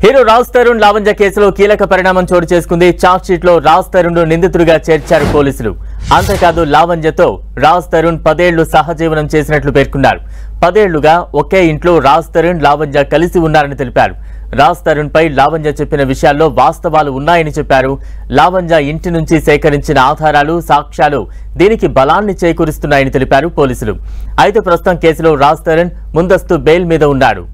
Hero Raj Tarun లావంజ కేసులో కీలక పరిణామం చోటు చేసుకుంది. చార్జ్ షీట్ లో రాజ్ తరుణ్ నిందితుడిగా చేర్చారు పోలీసులు. అంతేకాదు లావంజతో రాజ్ తరుణ్ 10 ఏళ్లు సహజీవనం చేసినట్లు పేర్కొన్నారు. 10 ఏళ్లుగా ఒకే ఇంట్లో రాజ్ తరుణ్ లావంజ కలిసి ఉన్నారని తెలిపారు. రాజ్ తరుణ్ పై లావంజ చెప్పిన విషయాల్లో వాస్తవాలు ఉన్నాయని చెప్పారు. లావంజ ఇంటి నుంచి సేకరించిన ఆధారాలు, సాక్ష్యాలు దీనికి బలాన్ని చేకూరుస్తున్నాయని తెలిపారు పోలీసులు. అయితే ప్రస్తుతం కేసులో రాజ్ తరుణ్ ముందస్తు బెయిల్ మీద ఉన్నాడు.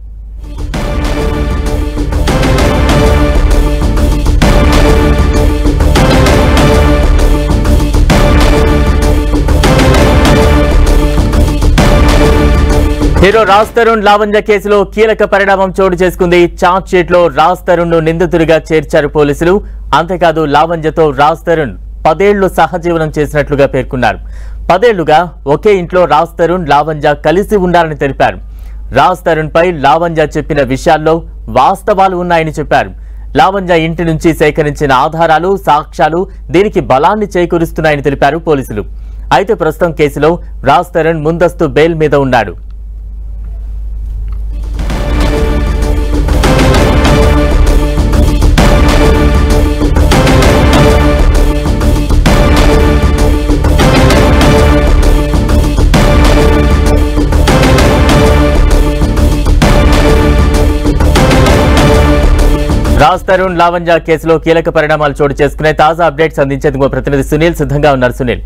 హీరో రాజ్ తరుణ్ లావంజ కేసులో కీలక పరిణామం చోటు చేసుకుంది. చార్జ్ షీట్ లో రాజ్ తరుణ్ నిందితుడిగా చేర్చారు పోలీసులు. అంతేకాదు లావంజతో రాజ్ తరుణ్ 10 ఏళ్లు సహజీవనం చేసినట్లుగా పేర్కొన్నారు. 10 ఏళ్లుగా ఒకే ఇంట్లో రాజ్ తరుణ్ లావంజ కలిసి ఉన్నారని తెలిపారు. రాజ్ తరుణ్ పై లావంజ చెప్పిన విషయాల్లో వాస్తవాలు ఉన్నాయని చెప్పారు. లావంజ ఇంటి నుంచి సేకరించిన ఆధారాలు, సాక్ష్యాలు దీనికి బలాన్ని చేకూరుస్తున్నాయని తెలిపారు పోలీసులు. అయితే ప్రస్తుతం కేసులో రాజ్ తరుణ్ ముందస్తు బెయిల్ మీద ఉన్నాడు. రాజ్ తరుణ్ లావంజ కేసులో కీలక పరిణామాలు చోటు చేసుకునే తాజా అప్డేట్స్ అందించేందుకు ప్రతినిధి సునీల్ సిద్ధంగా ఉన్నారు. సునీల్,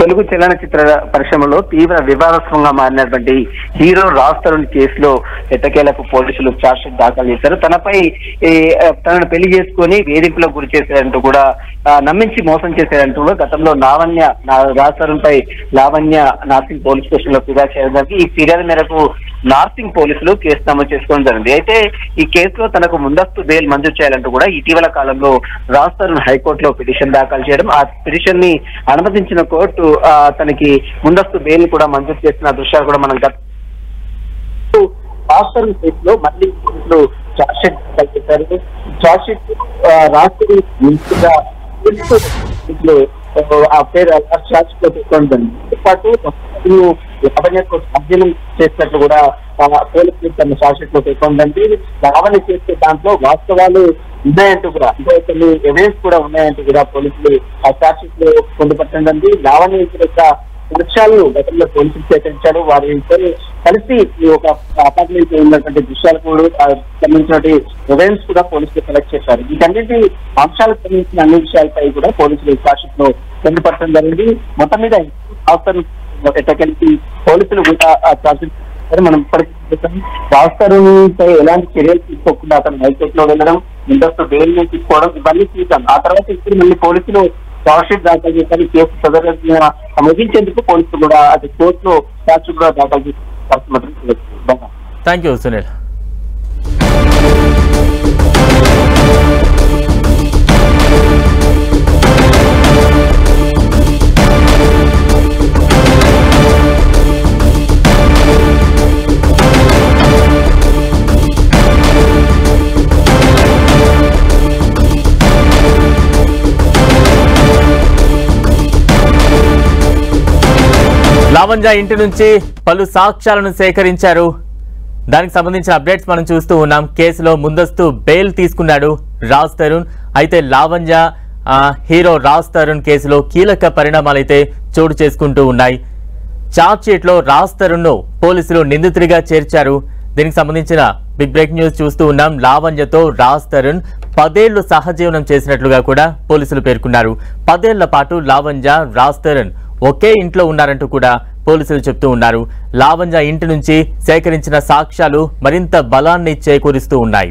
తెలుగు చలనచిత్ర పరిశ్రమలో తీవ్ర వివాదాస్పదంగా మారినటువంటి హీరో రాజ్ తరుణ్ కేసులో ఎట్టకేలకు పోలీసులు ఛార్జ్షీట్ దాఖలు చేశారు. తనను పెళ్లి చేసుకుని వేధింపులకు గురి చేశారంటూ కూడా నమ్మించి మోసం చేశారంటూ కూడా గతంలో రాజ్ తరుణ్ పై లావణ్య నార్సింగ్ పోలీస్ స్టేషన్ లో ఫిర్యాదు చేయడం జరిగింది. ఈ ఫిర్యాదు మేరకు నార్సింగ్ పోలీసులు కేసు నమోదు చేసుకోవడం జరిగింది. అయితే ఈ కేసులో తనకు ముందస్తు బెయిల్ మంజూరు చేయాలంటూ కూడా ఇటీవల కాలంలో రాజ్ తరుణ్ హైకోర్టులో పిటిషన్ దాఖలు చేయడం, ఆ పిటిషన్ ని అనుమతించిన కోర్టు తనకి ముందస్తు బెయిల్ కూడా మంజూరు చేసిన దృశ్యాలు కూడా మనం రాజ్ తరుణ్ కేసులో మళ్ళీ పోలీసులు ఛార్జ్షీట్ దాఖలు చేశారు. ఛార్జ్షీట్ రాజ్ ఆ పేరు ఛార్జ్షీట్ లో పెట్టుకోవడం పాటు లావణ్యకు అధ్యయనం చేసినట్లు కూడా పోలీసులు తన ఛార్జ్షీట్ లో పేర్కొందండి. లావణ్య చేసే దాంట్లో వాస్తవాలు ఉన్నాయంటూ కూడా, అంటే కొన్ని ఎవిడెన్స్ కూడా ఉన్నాయంటూ కూడా పోలీసులు ఆ ఛార్జ్షీట్ లో పొందుపరచండి. లావణ్య యొక్క దృశ్యాలను గతంలో పోలీసులు సేకరించారు. వారి కలిసి ఒక అపార్ట్మెంట్ ఉన్నటువంటి దృశ్యాలు కూడా సంబంధించిన ఎవిడెన్స్ కూడా పోలీసులు కలెక్ట్ చేశారు. వీటన్నిటి అంశాలకు సంబంధించిన అన్ని విషయాలపై కూడా పోలీసులు ఛార్జ్షీట్ లో పొందుపరచడం జరిగింది. మొత్తం మీద ఎట్టకెళ్ళి పోలీసులు కూడా ఛార్జ్షీట్ మనం ఇప్పటికీ రాజ్ తరుణ్ పై ఎలాంటి చర్యలు తీసుకోకుండా అతను హైకోర్టులో వెళ్ళడం, ముందస్తు బెయిల్ తీసుకోవడం ఇవన్నీ చూసాం. ఆ తర్వాత ఇప్పుడు మళ్ళీ పోలీసులు ఛార్జ్షీట్ దాఖలు చేశారు. కేసు సదరణ ముగించేందుకు పోలీసులు కూడా అది కోర్టులో ఛార్జ్షీట్ కూడా దాఖలు చేస్తారు. Thank you Sunil. లావంజ ఇంటి నుంచి పలు సాక్ష్యాలను సేకరించారు. దానికి సంబంధించిన అప్డేట్స్ మనం చూస్తూ ఉన్నాం. కేసులో ముందస్తు బెయిల్ తీసుకున్నాడు రాజ్ తరుణ్. అయితే లావంజ హీరో రాజ్ తరుణ్ కేసులో కీలక పరిణామాలు అయితే చోటు చేసుకుంటూ ఉన్నాయి. చార్జ్ షీట్ లో రాజ్ తరుణ్ పోలీసులు నిందితుడిగా చేర్చారు. దీనికి సంబంధించిన బిగ్ బ్రేక్ న్యూస్ చూస్తూ ఉన్నాం. లావంజతో రాజ్ తరుణ్ 10 ఏళ్లు సహజీవనం చేసినట్లుగా కూడా పోలీసులు పేర్కొన్నారు. 10 ఏళ్ల పాటు లావంజ, రాజ్ తరుణ్ ఒకే ఇంట్లో ఉన్నారంటూ కూడా పోలీసులు చెప్తూ ఉన్నారు. లావంజ ఇంటి నుంచి సేకరించిన సాక్ష్యాలు మరింత బలాన్ని చేకూరుస్తూ ఉన్నాయి.